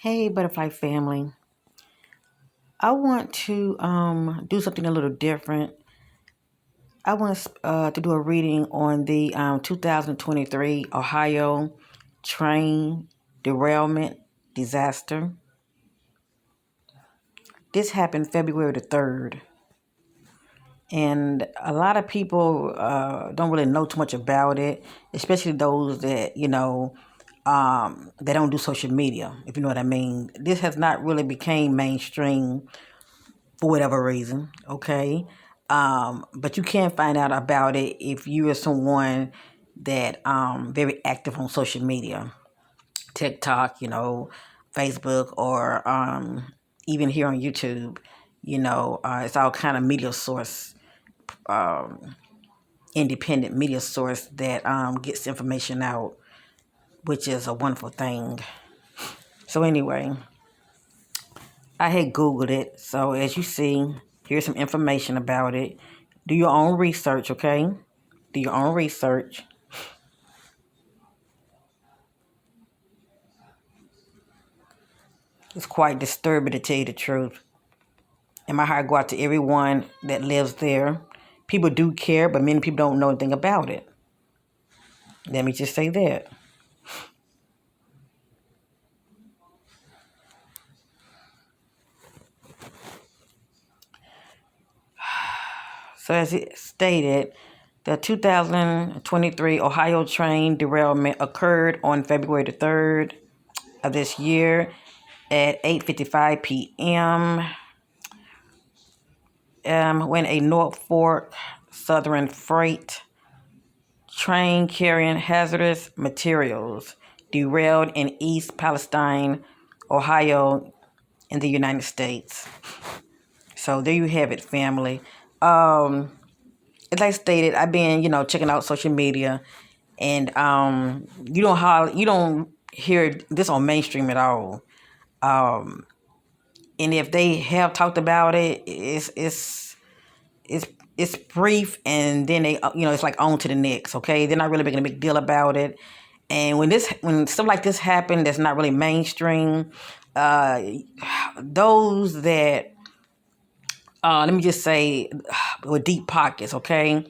Hey, Butterfly family. I want to do something a little different. I want to do a reading on the 2023 Ohio train derailment disaster. This happened February the 3rd. And a lot of people don't really know too much about it, especially those that, they don't do social media, if you know what I mean. This has not really became mainstream for whatever reason, okay? But you can find out about it if you are someone that very active on social media, TikTok, Facebook, or even here on YouTube. It's all kind of media source, independent media source that gets information out, which is a wonderful thing. So anyway, I had Googled it. So as you see, here's some information about it. Do your own research, okay? Do your own research. It's quite disturbing to tell you the truth. And my heart go out to everyone that lives there. People do care, but many people don't know anything about it. Let me just say that. So as it stated, the 2023 Ohio train derailment occurred on February the 3rd of this year at 8:55 p.m. When a Norfolk Southern freight train carrying hazardous materials derailed in East Palestine, Ohio, in the United States. So there you have it, family. As I stated, I've been, checking out social media, and you don't hear this on mainstream at all. And if they have talked about it, it's it's brief, and then they it's like on to the next. Okay, they're not really making a big deal about it. And when stuff like this happen, that's not really mainstream. Those that let me just say, with deep pockets, okay,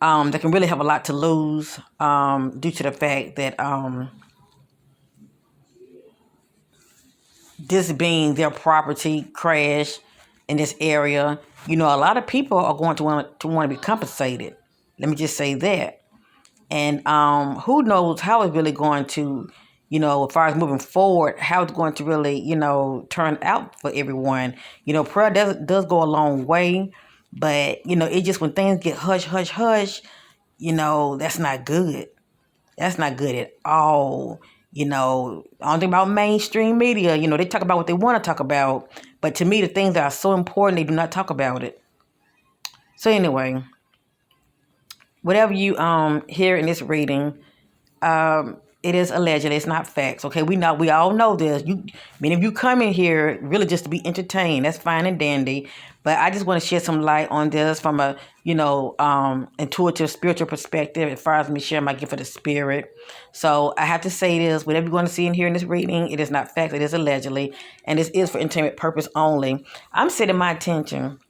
that can really have a lot to lose due to the fact that this being their property crash in this area, a lot of people are going to want to be compensated. Let me just say that. And who knows how it's really going to, as far as moving forward, how it's going to really, turn out for everyone. Prayer does go a long way, but, it just when things get hush, hush, hush, that's not good. That's not good at all. I don't think about mainstream media. They talk about what they want to talk about. But to me, the things that are so important, they do not talk about it. So anyway, whatever you hear in this reading, it is allegedly. It's not facts. Okay, we all know this. Many of you come in here really just to be entertained. That's fine and dandy. But I just want to shed some light on this from a intuitive spiritual perspective, as far as me sharing my gift of the spirit. So I have to say this: whatever you're going to see and hear in this reading, it is not facts. It is allegedly, and this is for entertainment purpose only. I'm setting my attention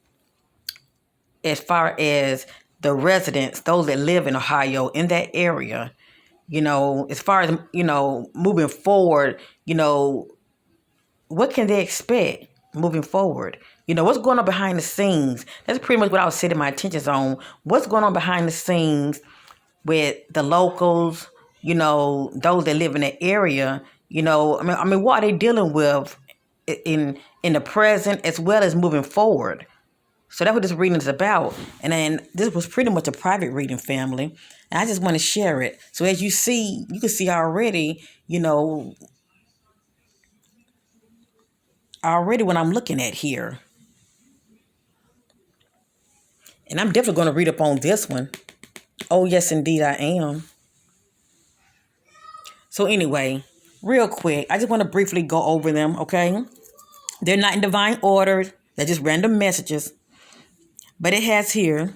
as far as the residents, those that live in Ohio, in that area. As far as, moving forward, what can they expect moving forward? What's going on behind the scenes? That's pretty much what I was setting my attention on. What's going on behind the scenes with the locals, those that live in the area, what are they dealing with in the present as well as moving forward? So that's what this reading is about. And then this was pretty much a private reading, family. And I just want to share it. So as you see, you can see already, what I'm looking at here. And I'm definitely going to read up on this one. Oh, yes, indeed, I am. So anyway, real quick, I just want to briefly go over them, okay? They're not in divine order. They're just random messages. But it has here,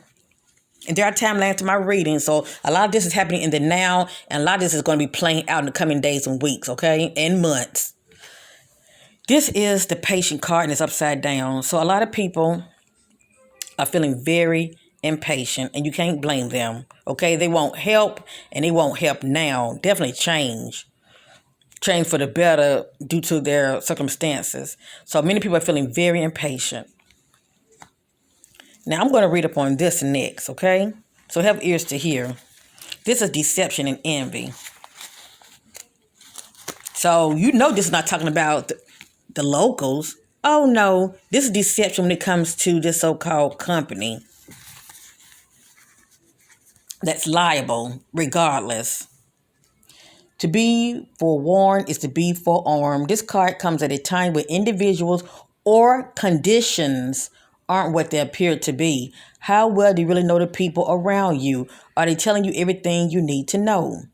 and there are timelines to my reading, so a lot of this is happening in the now, and a lot of this is going to be playing out in the coming days and weeks, okay, and months. This is the patient card and it's upside down. So a lot of people are feeling very impatient and you can't blame them. Okay, they won't help and they won't help now. Definitely change for the better due to their circumstances. So many people are feeling very impatient. Now I'm going to read up on this next, okay? So have ears to hear. This is deception and envy. So you know this is not talking about the locals. Oh no, this is deception when it comes to this so-called company that's liable regardless. To be forewarned is to be forearmed. This card comes at a time when individuals or conditions aren't what they appear to be. How well do you really know the people around you? Are they telling you everything you need to know?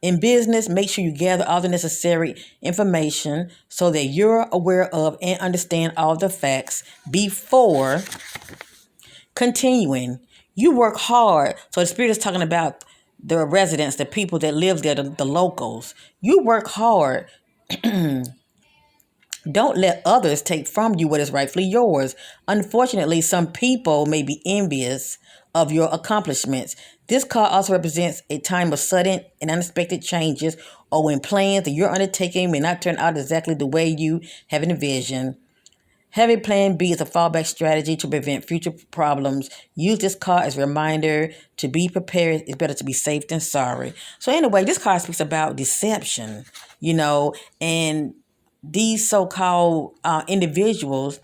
In business, make sure you gather all the necessary information so that you're aware of and understand all the facts before continuing. You work hard. So the Spirit is talking about the residents, the people that live there, the locals. You work hard. Don't let others take from you what is rightfully yours. Unfortunately, some people may be envious of your accomplishments. This card also represents a time of sudden and unexpected changes or when plans that you're undertaking may not turn out exactly the way you have envisioned. Having plan B is a fallback strategy to prevent future problems. Use this card as a reminder to be prepared. It's better to be safe than sorry. So anyway, this card speaks about deception, and these so-called individuals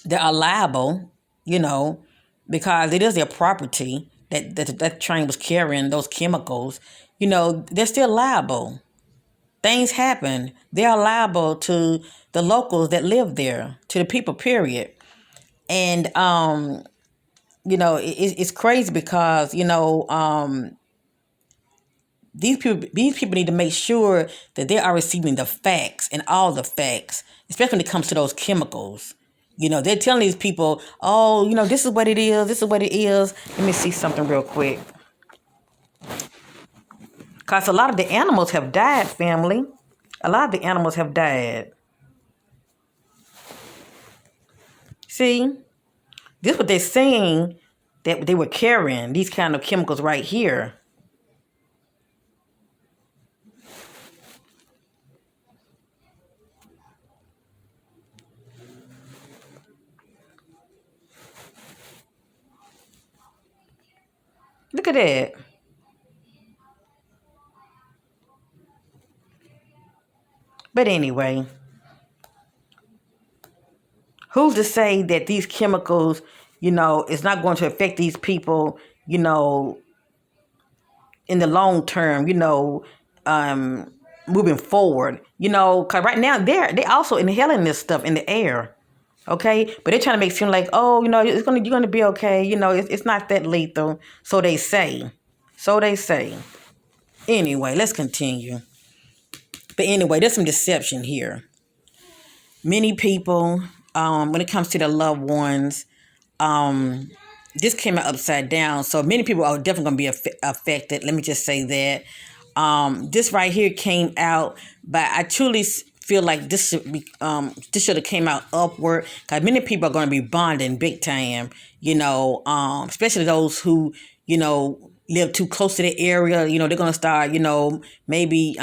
that are liable, because it is their property that train was carrying those chemicals, they're still liable. Things happen. They are liable to the locals that live there, to the people, period. And, it's crazy because, these people need to make sure that they are receiving the facts and all the facts, especially when it comes to those chemicals. They're telling these people, oh, this is what it is. This is what it is. Let me see something real quick. Because a lot of the animals have died, family. A lot of the animals have died. See? This is what they're saying that they were carrying, these kind of chemicals right here. Look at that. But anyway, who's to say that these chemicals, is not going to affect these people, in the long term, moving forward, because right now they also inhaling this stuff in the air. Okay, but they're trying to make it seem like, oh, you're gonna be okay. It's not that lethal. So they say. Anyway, let's continue. But anyway, there's some deception here. Many people, when it comes to their loved ones, this came out upside down. So many people are definitely going to be affected. Let me just say that. This right here came out, but I truly feel like this should have came out upward, because many people are going to be bonding big time. Especially those who live too close to the area. They're going to start. Maybe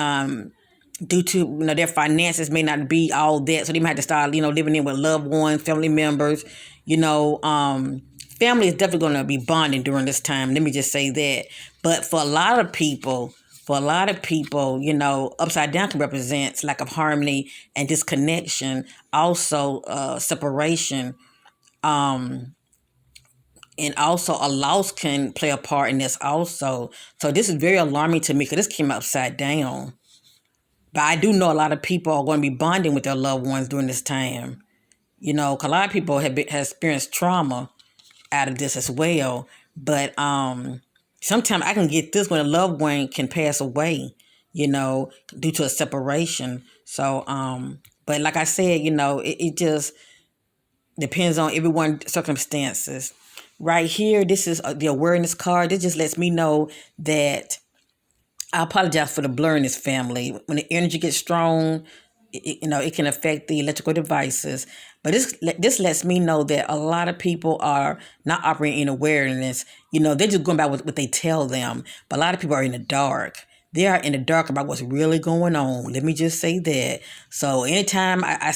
due to their finances may not be all that, so they might have to start living in with loved ones, family members. Family is definitely going to be bonding during this time. Let me just say that. But for a lot of people, upside down can represent lack of harmony and disconnection, also separation, and also a loss can play a part in this also. So this is very alarming to me because this came upside down. But I do know a lot of people are going to be bonding with their loved ones during this time. Because a lot of people have experienced trauma out of this as well. But sometimes I can get this when a loved one can pass away, due to a separation. So, but like I said, it just depends on everyone's circumstances. Right here, this is the awareness card. This just lets me know that I apologize for the blurriness, family. When the energy gets strong, it can affect the electrical devices. But this lets me know that a lot of people are not operating in awareness. They're just going by what they tell them. But a lot of people are in the dark. They are in the dark about what's really going on. Let me just say that. So anytime I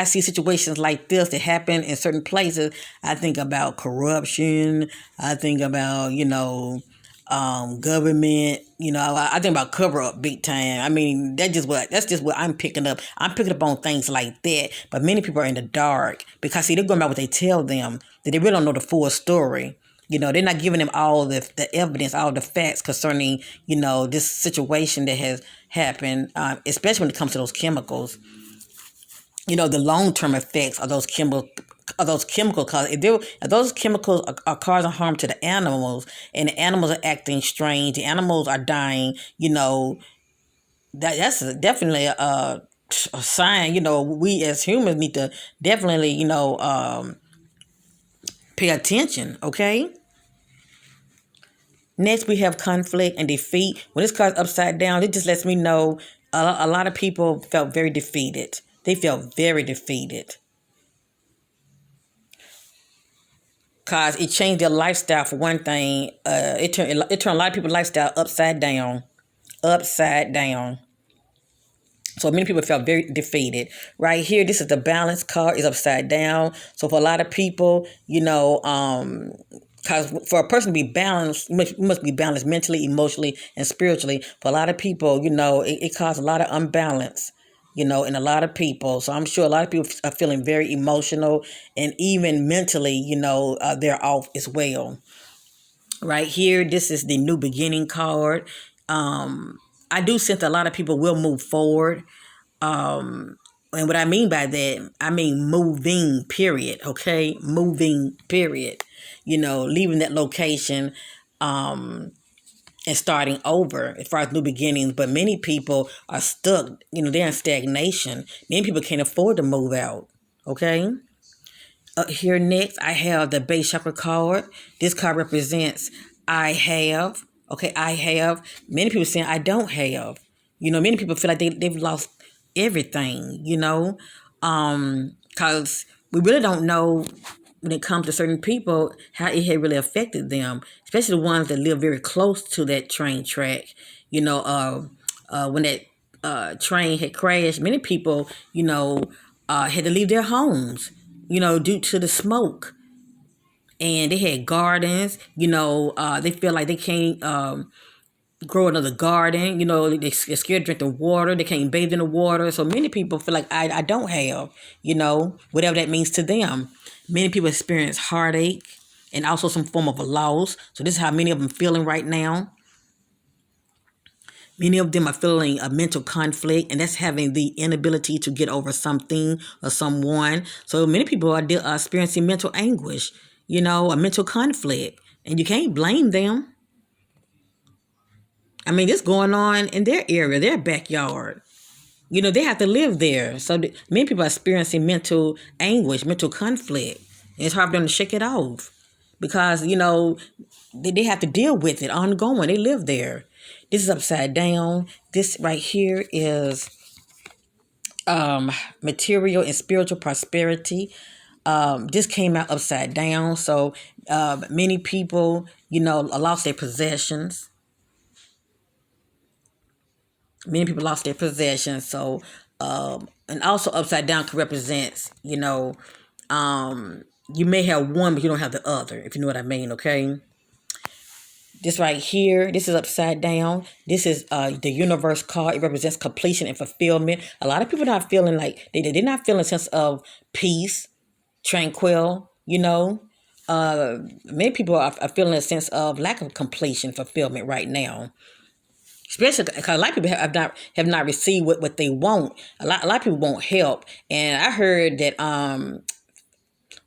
see situations like this that happen in certain places, I think about corruption. I think about, government. I think about cover up big time. I mean, that's just what I'm picking up. I'm picking up on things like that. But many people are in the dark because see, they're going by what they tell them. That they really don't know the full story. They're not giving them all the evidence, all the facts concerning, this situation that has happened, especially when it comes to those chemicals. The long-term effects of those chemicals. Cause if those chemicals are causing harm to the animals, and the animals are acting strange, the animals are dying. That's definitely a sign. We as humans need to definitely pay attention. Okay. Next, we have conflict and defeat. When it's caused upside down, it just lets me know a lot of people felt very defeated. They felt very defeated. Because it changed their lifestyle for one thing. It turned a lot of people's lifestyle upside down. Upside down. So many people felt very defeated. Right here, this is the balance card. Is upside down. So for a lot of people, because for a person to be balanced, you must be balanced mentally, emotionally, and spiritually. For a lot of people, it caused a lot of unbalance, in a lot of people. So I'm sure a lot of people are feeling very emotional, and even mentally, they're off as well. Right here, this is the new beginning card. I do sense that a lot of people will move forward. And what I mean by that, I mean moving, period. Okay, moving, period. Leaving that location, and starting over as far as new beginnings. But many people are stuck. They're in stagnation. Many people can't afford to move out. Okay. Here next, I have the base chakra card. This card represents I have. Okay, I have. Many people saying I don't have. Many people feel like they've lost everything, because we really don't know when it comes to certain people how it had really affected them, especially the ones that live very close to that train track. When that train had crashed, many people, had to leave their homes, due to the smoke. And they had gardens, they feel like they can't grow another garden. They're scared to drink the water. They can't bathe in the water. So many people feel like I don't have, whatever that means to them. Many people experience heartache and also some form of a loss. So this is how many of them feeling right now. Many of them are feeling a mental conflict, and that's having the inability to get over something or someone. So many people are experiencing mental anguish, a mental conflict, and you can't blame them. I mean, this going on in their area, their backyard. They have to live there. So many people are experiencing mental anguish, mental conflict. And it's hard for them to shake it off because, they have to deal with it ongoing. They live there. This is upside down. This right here is material and spiritual prosperity. This came out upside down. So many people, lost their possessions. Many people lost their possessions. So, and also upside down represents, you may have one, but you don't have the other, if you know what I mean, okay? This right here, this is upside down. This is the universe card. It represents completion and fulfillment. A lot of people are not feeling like, they're not feeling a sense of peace, tranquil, Many people are feeling a sense of lack of completion, fulfillment right now. Especially because a lot of people have not received what they want. A lot of people want help. And I heard that,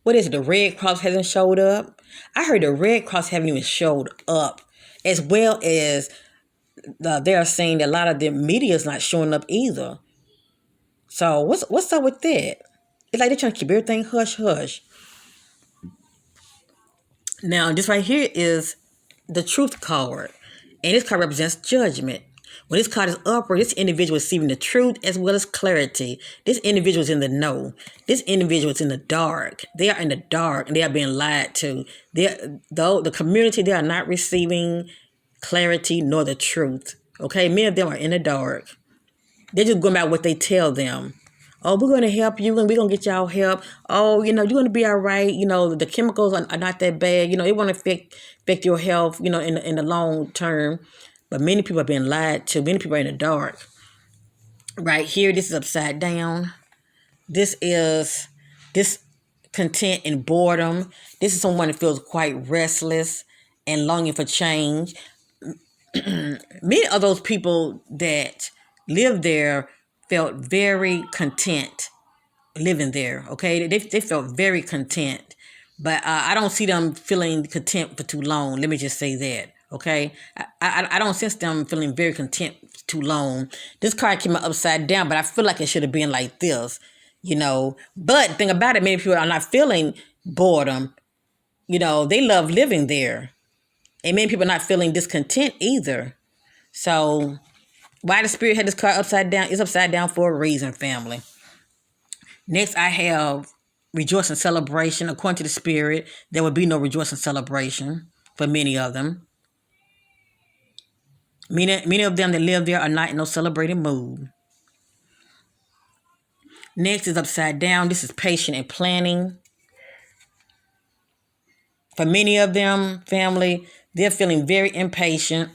what is it, the Red Cross hasn't showed up? I heard the Red Cross haven't even showed up. As well as they are saying that a lot of the media is not showing up either. So what's up with that? It's like they're trying to keep everything hush hush. Now, this right here is the truth card. And this card represents judgment. When this card is upward, this individual is receiving the truth as well as clarity. This individual is in the know. This individual is in the dark. They are in the dark and they are being lied to. Though the community, they are not receiving clarity nor the truth. Okay, many of them are in the dark. They're just going by what they tell them. Oh, we're going to help you and we're going to get y'all help. Oh, you're going to be all right. The chemicals are not that bad. It won't affect your health, in the long term. But many people are being lied to. Many people are in the dark. Right here, this is upside down. This is discontent and boredom. This is someone that feels quite restless and longing for change. Many of those people that live there felt very content living there. Okay, they felt very content, but I don't see them feeling content for too long. Let me just say that. Okay, I don't sense them feeling very content for too long. This card came out upside down, but I feel like it should have been like this. But the thing about it, many people are not feeling boredom. They love living there, and many people are not feeling discontent either. So why the spirit had this card upside down? It's upside down for a reason, family. Next, I have rejoice and celebration. According to the spirit, there would be no rejoice and celebration for many of them. Many of them that live there are not in no celebrating mood. Next is upside down. This is patient and planning. For many of them, family, they're feeling very impatient.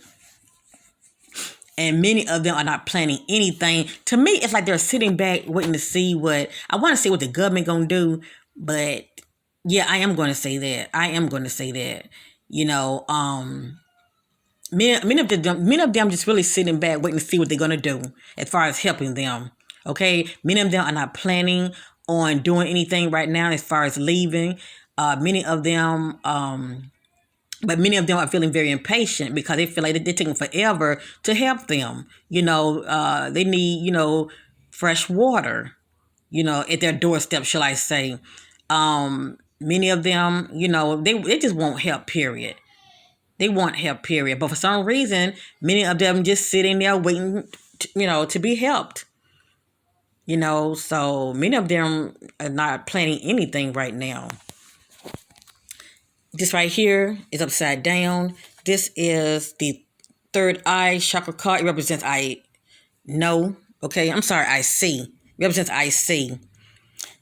And many of them are not planning anything. To me, it's like they're sitting back waiting to see what the government gonna do. But yeah, I am going to say that. Many of them just really sitting back waiting to see what they're gonna do as far as helping them. Okay, many of them are not planning on doing anything right now as far as leaving. Many of them are feeling very impatient because they feel like they're taking forever to help them. They need, fresh water, at their doorstep, shall I say. Many of them, they just want help, period. They want help, period. But for some reason, many of them just sitting there waiting, to be helped. So many of them are not planning anything right now. This right here is upside down. This is the third eye chakra card. It represents I know. Okay, I'm sorry, I see. It represents I see.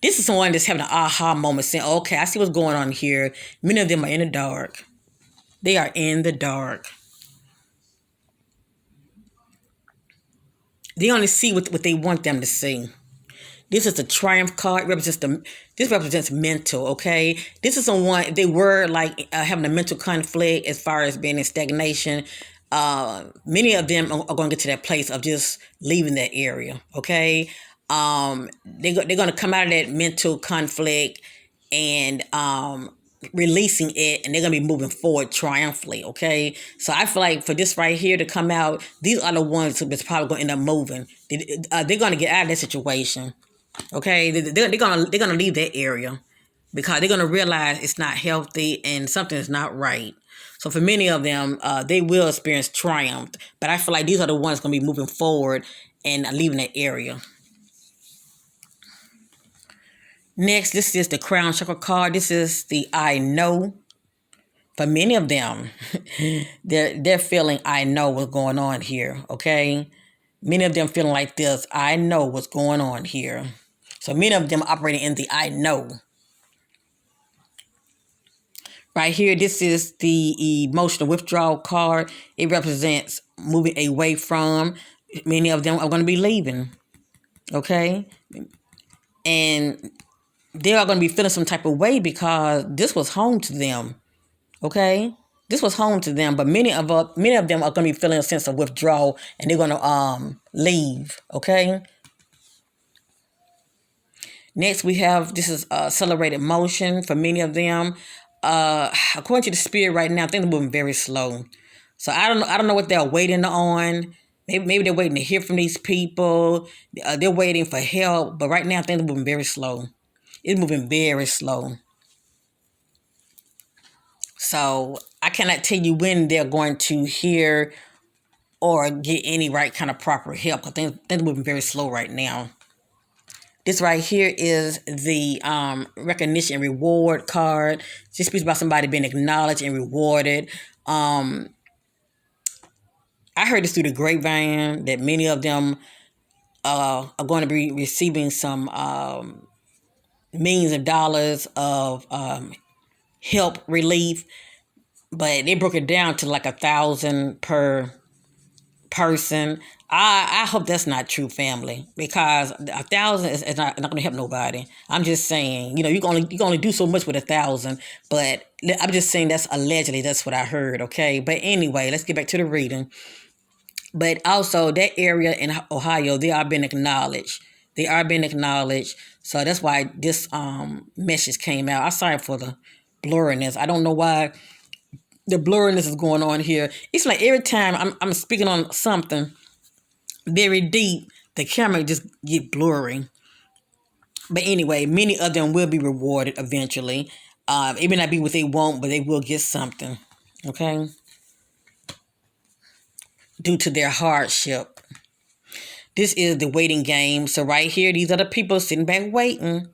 This is someone that's having an aha moment saying, okay, I see what's going on here. Many of them are in the dark. They are in the dark. They only see what they want them to see. This is the triumph card. This represents mental, okay? This is someone, they were like having a mental conflict as far as being in stagnation. Many of them are going to get to that place of just leaving that area, okay? They're going to come out of that mental conflict and releasing it, and they're going to be moving forward triumphantly, okay? So I feel like for this right here to come out, these are the ones that's probably going to end up moving. They're going to get out of that situation. Okay, they're gonna leave that area because they're gonna realize it's not healthy and something is not right. So for many of them, they will experience triumph. But I feel like these are the ones gonna be moving forward and leaving that area. Next, this is the crown chakra card. This is the I know. For many of them, they're feeling I know what's going on here. Okay, many of them feeling like this. I know what's going on here. So many of them operating in the I know. Right here, this is the emotional withdrawal card. It represents moving away from. Many of them are going to be leaving. Okay? And they are going to be feeling some type of way because this was home to them. Okay? This was home to them, but many of them are going to be feeling a sense of withdrawal and they're going to leave. Okay? Next, we have, this is accelerated motion for many of them. According to the spirit right now, things are moving very slow. So I don't know what they're waiting on. Maybe they're waiting to hear from these people. They're waiting for help. But right now, things are moving very slow. It's moving very slow. So I cannot tell you when they're going to hear or get any right kind of proper help, because things are moving very slow right now. This right here is the recognition and reward card. This speaks about somebody being acknowledged and rewarded. I heard this through the grapevine that many of them are going to be receiving some millions of dollars of help relief, but they broke it down to like 1,000 per person. I hope that's not true, family, because 1,000 is not going to help nobody. I'm just saying, you can only do so much with 1,000, but I'm just saying that's allegedly, that's what I heard, okay? But anyway, let's get back to the reading. But also, that area in Ohio, they are being acknowledged. They are being acknowledged. So that's why this message came out. I'm sorry for the blurriness. I don't know why the blurriness is going on here. It's like every time I'm speaking on something very deep, the camera just get blurry. But anyway, many of them will be rewarded eventually. It may not be what they want, but they will get something. Okay? Due to their hardship. This is the waiting game. So right here, these are the people sitting back waiting.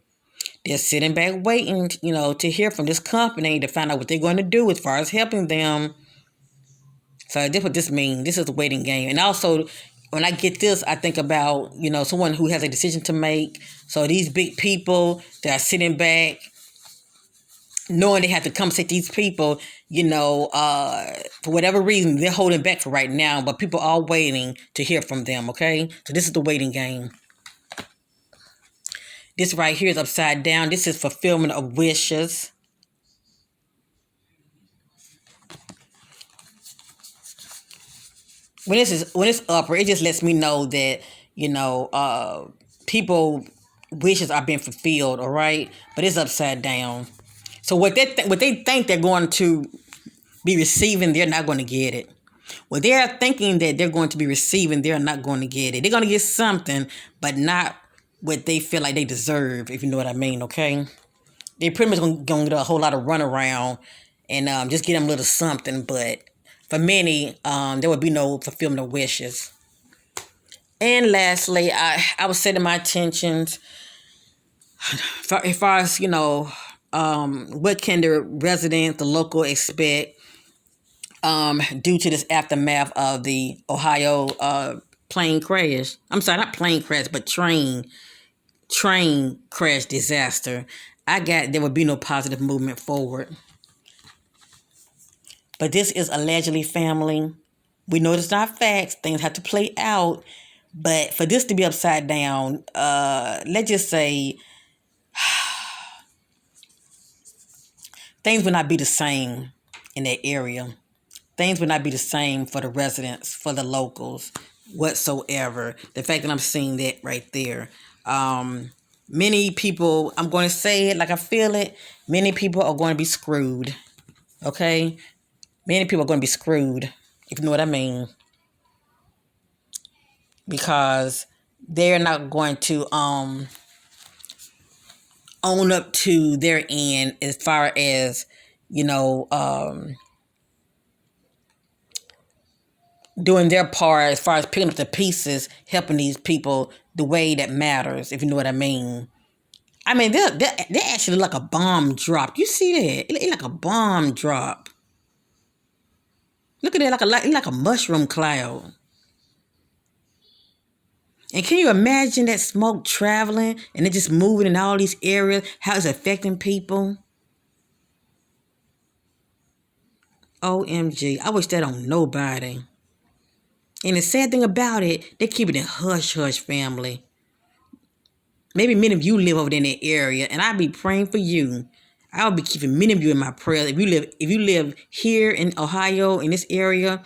They're sitting back waiting, to hear from this company to find out what they're going to do as far as helping them. So that's what this means. This is the waiting game. And also, when I get this, I think about, someone who has a decision to make. So these big people that are sitting back, knowing they have to compensate these people, for whatever reason, they're holding back for right now, but people are waiting to hear from them, okay? So this is the waiting game. This right here is upside down. This is fulfillment of wishes. When it's upward, it just lets me know that, people wishes are being fulfilled, all right? But it's upside down. So what they think they're going to be receiving, they're not going to get it. What they're thinking that they're going to be receiving, they're not going to get it. They're going to get something, but not what they feel like they deserve, if you know what I mean, okay? They pretty much going to get a whole lot of runaround and just get them a little something, but for many, there would be no fulfillment of wishes. And lastly, I was setting my intentions as far as, what can the residents, the local expect due to this aftermath of the Ohio plane crash. I'm sorry, not plane crash, but train crash disaster. There would be no positive movement forward. But this is allegedly, family. We know it's not facts. Things have to play out. But for this to be upside down, let's just say things would not be the same in that area. Things would not be the same for the residents, for the locals, whatsoever. The fact that I'm seeing that right there. Many people, I'm going to say it like I feel it, many people are going to be screwed. Okay? Many people are going to be screwed, if you know what I mean. Because they're not going to own up to their end as far as, doing their part as far as picking up the pieces, helping these people the way that matters, if you know what I mean. I mean, they're actually like a bomb drop. You see that? It's like a bomb drop. Look at it, like a mushroom cloud. And can you imagine that smoke traveling and it just moving in all these areas, how it's affecting people? OMG, I wish that on nobody. And the sad thing about it, they keep it in hush-hush, family. Maybe many of you live over there in that area, and I'll be praying for you. I'll be keeping many of you in my prayers. If you live here in Ohio, in this area,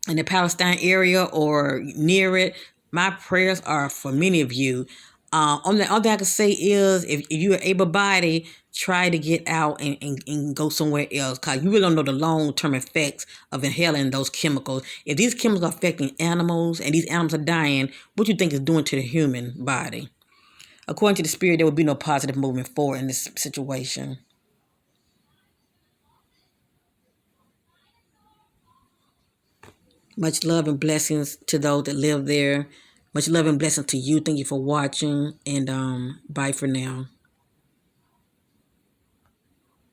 in the Palestine area or near it, my prayers are for many of you. Only thing I can say is if you're able-bodied, try to get out and go somewhere else, because you really don't know the long-term effects of inhaling those chemicals. If these chemicals are affecting animals and these animals are dying, what do you think it's doing to the human body? According to the spirit, there will be no positive movement forward in this situation. Much love and blessings to those that live there. Much love and blessings to you. Thank you for watching, and bye for now.